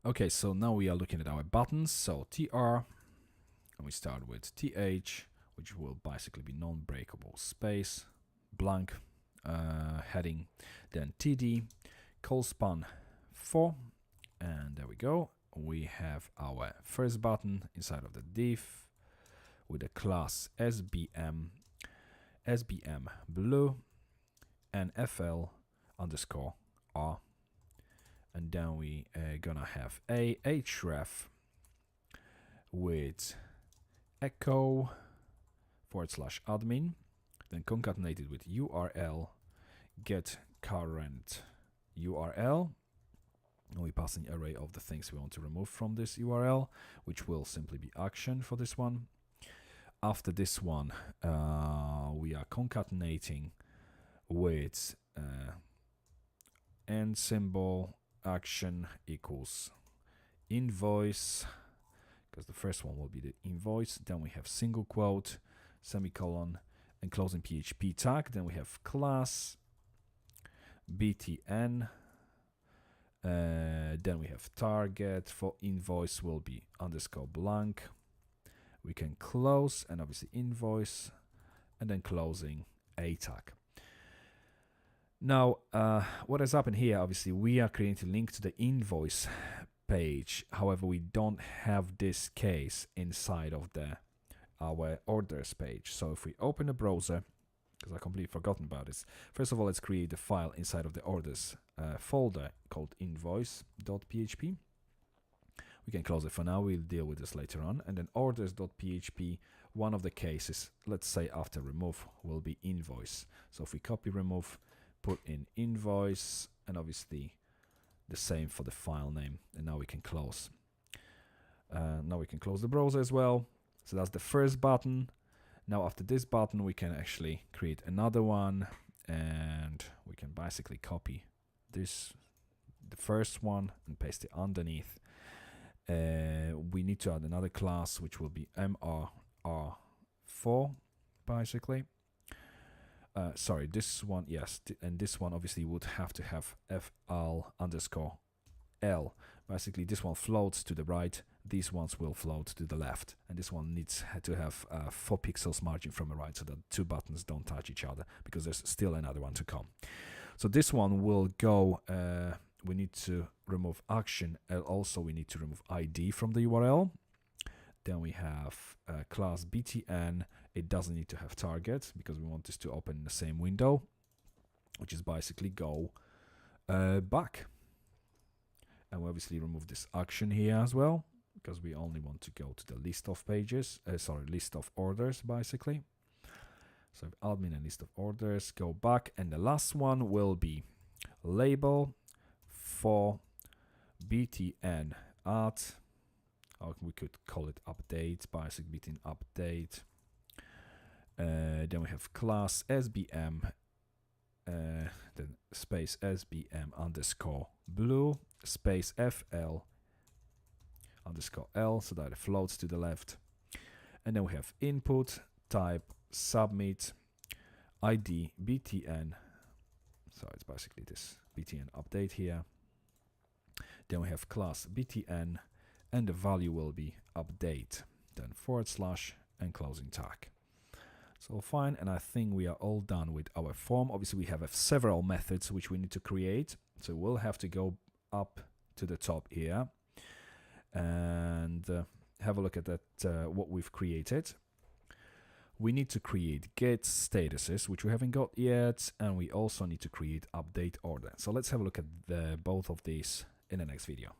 Okay, so now we are looking at our buttons. So TR, and we start with TH, which will basically be non-breakable space, blank heading, then TD, colspan 4, and there we go. We have our first button inside of the div with a class SBM, SBM blue, and FL underscore R. And then we gonna have a href with echo /admin, then concatenated with URL get current URL. And we pass an array of the things we want to remove from this URL, which will simply be action for this one. After this one, we are concatenating with end symbol action equals invoice, because the first one will be the invoice. Then we have single quote, semicolon, and closing PHP tag. Then we have class btn. Then we have target for invoice will be underscore blank. We can close and obviously invoice, and then closing a tag. Now, what has happened here, obviously, we are creating a link to the invoice page. However, we don't have this case inside of our orders page. So if we open the browser, because I completely forgotten about this, first of all, let's create a file inside of the orders folder called invoice.php. We can close it for now. We'll deal with this later on. And then orders.php, one of the cases, let's say after remove, will be invoice. So if we copy remove, put in invoice, and obviously the same for the file name, and now we can close. Now we can close the browser as well. So that's the first button. Now after this button, we can actually create another one, and we can basically copy this, the first one, and paste it underneath. We need to add another class, which will be MRR4, basically. Sorry, this one, yes, and this one obviously would have to have FL underscore L. Basically, this one floats to the right, these ones will float to the left, and this one needs to have 4 pixels margin from the right so that two buttons don't touch each other, because there's still another one to come. So this one will go, we need to remove action, and also we need to remove ID from the URL. Then we have class btn. It doesn't need to have target because we want this to open in the same window, which is basically go back. And we obviously remove this action here as well, because we only want to go to the list of pages, list of orders basically. So admin and list of orders, go back, and the last one will be label for btn add. Or we could call it update, basically btn update. Then we have class SBM, then space SBM underscore blue, space FL underscore L, so that it floats to the left. And then we have input, type, submit, ID, btn. So it's basically this btn update here. Then we have class btn, and the value will be update, then / and closing tag. So fine, and I think we are all done with our form. Obviously, we have several methods which we need to create. So we'll have to go up to the top here and have a look at that, what we've created. We need to create get statuses, which we haven't got yet, and we also need to create update order. So let's have a look at both of these in the next video.